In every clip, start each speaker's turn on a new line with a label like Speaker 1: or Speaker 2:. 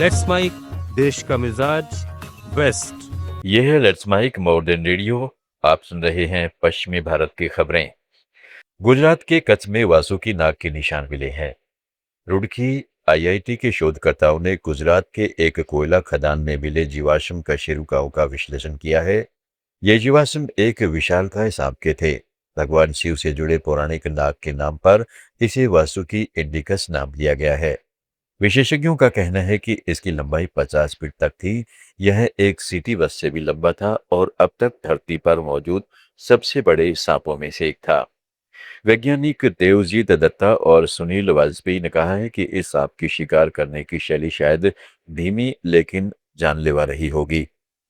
Speaker 1: Let's mic देश का मिजाज वेस्ट।
Speaker 2: ये है लेट्स माइक मॉडर्न रेडियो। आप सुन रहे हैं पश्चिमी भारत की खबरें। गुजरात के कच्छ में वासुकी नाग के निशान मिले हैं। रुड़की आईआईटी के शोधकर्ताओं ने गुजरात के एक कोयला खदान में मिले जीवाश्म कशेरुकाओं का विश्लेषण किया है। ये जीवाश्म एक विशालकाय सांप के थे। भगवान शिव से जुड़े पौराणिक नाग के नाम पर इसे वासुकी इंडिकस नाम दिया गया है। विशेषज्ञों का कहना है कि इसकी लंबाई 50 फीट तक थी। यह एक सिटी बस से भी लंबा था और अब तक धरती पर मौजूद सबसे बड़े सांपों में से एक था। वैज्ञानिक देवजीत दत्ता और सुनील वाजपेयी ने कहा है कि इस सांप की शिकार करने की शैली शायद धीमी लेकिन जानलेवा रही होगी।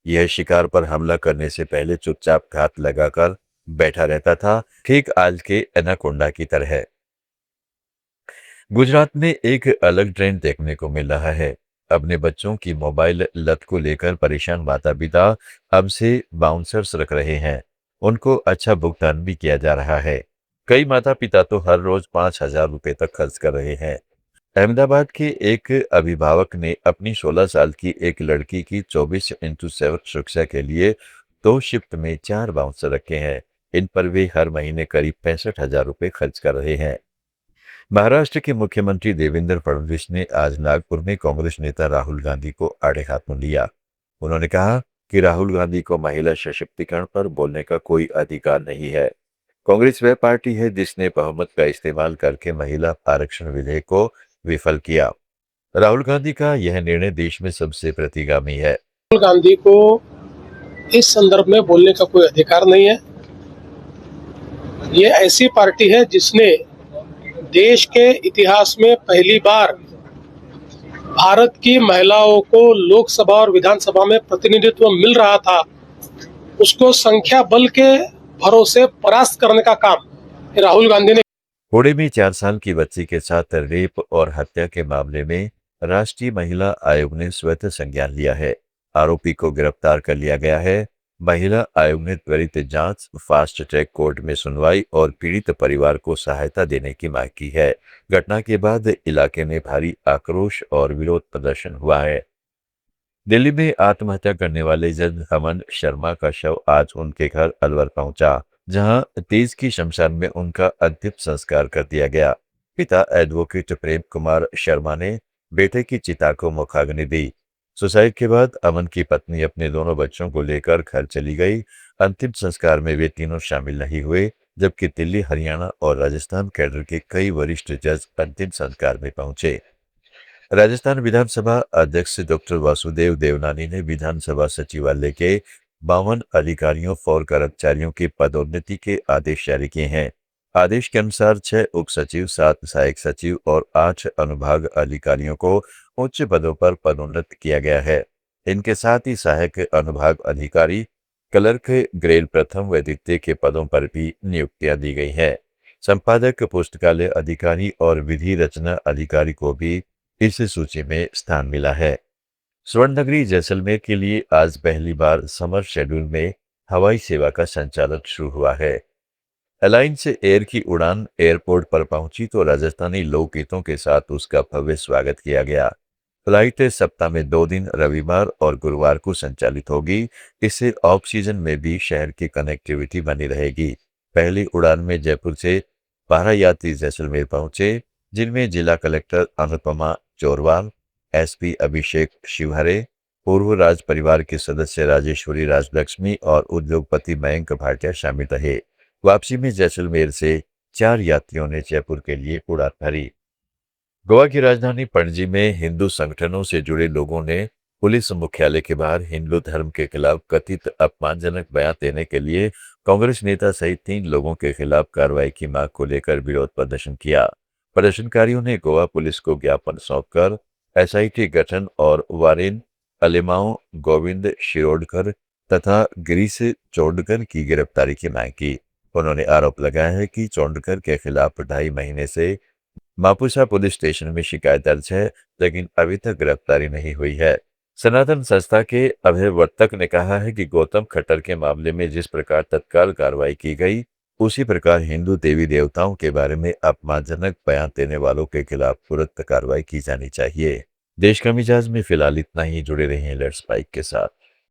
Speaker 2: यह शिकार पर हमला करने से पहले चुपचाप घात लगाकर बैठा रहता था, ठीक आज के एनाकोंडा की तरह। गुजरात में एक अलग ट्रेंड देखने को मिल रहा है। अपने बच्चों की मोबाइल लत को लेकर परेशान माता पिता अब से बाउंसर्स रख रहे हैं। उनको अच्छा भुगतान भी किया जा रहा है। कई माता पिता तो हर रोज 5,000 रुपए तक खर्च कर रहे हैं। अहमदाबाद के एक अभिभावक ने अपनी 16 साल की एक लड़की की 24x7 सुरक्षा के लिए 2 शिफ्ट में 4 बाउंसर रखे हैं। इन पर वे हर महीने करीब 65,000 रुपए खर्च कर रहे हैं। महाराष्ट्र के मुख्यमंत्री देवेंद्र फडणवीस ने आज नागपुर में कांग्रेस नेता राहुल गांधी को आड़े हाथों लिया। उन्होंने कहा कि राहुल गांधी को महिला सशक्तिकरण पर बोलने का कोई अधिकार नहीं है। कांग्रेस वह पार्टी है जिसने बहुमत का इस्तेमाल करके महिला आरक्षण विधेयक को विफल किया। राहुल गांधी का यह निर्णय देश में सबसे प्रतिगामी है।
Speaker 3: राहुल गांधी को इस संदर्भ में बोलने का कोई अधिकार नहीं है। ये ऐसी पार्टी है जिसने देश के इतिहास में पहली बार भारत की महिलाओं को लोकसभा और विधानसभा में प्रतिनिधित्व मिल रहा था, उसको संख्या बल के भरोसे परास्त करने का काम राहुल गांधी ने।
Speaker 2: पुणे में 4 साल की बच्ची के साथ रेप और हत्या के मामले में राष्ट्रीय महिला आयोग ने स्वतः संज्ञान लिया है। आरोपी को गिरफ्तार कर लिया गया है। महिला आयोग ने त्वरित जांच, फास्ट ट्रैक कोर्ट में सुनवाई और पीड़ित परिवार को सहायता देने की मांग की है। घटना के बाद इलाके में भारी आक्रोश और विरोध प्रदर्शन हुआ है। दिल्ली में आत्महत्या करने वाले जज हमन शर्मा का शव आज उनके घर अलवर पहुंचा, जहां तेज की शमशान में उनका अंतिम संस्कार कर दिया गया। पिता एडवोकेट प्रेम कुमार शर्मा ने बेटे की चिता को मुखाग्नि दी। सुसाइड के बाद अमन की पत्नी अपने दोनों बच्चों को लेकर घर चली गई। अंतिम संस्कार में वे तीनों शामिल नहीं हुए, जबकि दिल्ली, हरियाणा और राजस्थान कैडर के कई वरिष्ठ जज अंतिम संस्कार में पहुंचे। राजस्थान विधानसभा अध्यक्ष डॉक्टर वासुदेव देवनानी ने विधानसभा सचिवालय के 52 अधिकारियों और कर्मचारियों की पदोन्नति के आदेश जारी किए हैं। आदेश के अनुसार 6 उप सचिव, 7 सहायक सचिव और 8 अनुभाग अधिकारियों को उच्च पदों पर पदोन्नत किया गया है। इनके साथ ही सहायक अनुभाग अधिकारी, क्लर्क ग्रेड प्रथम व द्वितीय के पदों पर भी नियुक्तियां दी गई हैं। संपादक, पुस्तकालय अधिकारी और विधि रचना अधिकारी को भी इस सूची में स्थान मिला है। स्वर्णनगरी जैसलमेर के लिए आज पहली बार समर शेड्यूल में हवाई सेवा का संचालन शुरू हुआ है। अलायंस एयर की उड़ान एयरपोर्ट पर पहुंची तो राजस्थानी लोकगीतों के साथ उसका भव्य स्वागत किया गया। फ्लाइट सप्ताह में 2 दिन रविवार और गुरुवार को संचालित होगी। इससे ऑफ सीजन में भी शहर की कनेक्टिविटी बनी रहेगी। पहली उड़ान में जयपुर से 12 यात्री जैसलमेर पहुंचे, जिनमें जिला कलेक्टर अनुपमा चोरवाल, एसपी अभिषेक शिवहरे, पूर्व राज परिवार के सदस्य राजेश्वरी राजलक्ष्मी और उद्योगपति मयंक भाटिया शामिल रहे। वापसी में जैसलमेर से 4 यात्रियों ने जयपुर के लिए उड़ान भरी। गोवा की राजधानी पणजी में हिंदू संगठनों से जुड़े लोगों ने पुलिस मुख्यालय के बाहर हिंदू धर्म के खिलाफ कथित अपमानजनक बयान देने के लिए कांग्रेस नेता सहित 3 लोगों के खिलाफ कार्रवाई की मांग को लेकर विरोध प्रदर्शन किया। प्रदर्शनकारियों ने गोवा पुलिस को ज्ञापन सौंपकर एसआईटी गठन और वारेन अलेमाओ, गोविंद शिरोडकर तथा गिरीश चोंडकर की गिरफ्तारी की मांग की। उन्होंने आरोप लगाया है कि चोंडकर के खिलाफ 2.5 महीने से मापुसा पुलिस स्टेशन में शिकायत दर्ज है, लेकिन अभी तक गिरफ्तारी नहीं हुई है। सनातन संस्था के अभिवर्तक ने कहा है कि गौतम खट्टर के मामले में जिस प्रकार तत्काल कार्रवाई की गई, उसी प्रकार हिंदू देवी देवताओं के बारे में अपमानजनक बयान देने वालों के खिलाफ तुरंत कार्रवाई की जानी चाहिए। देश का मिजाज में फिलहाल इतना ही। जुड़े रहें लेट्स बाइक के साथ।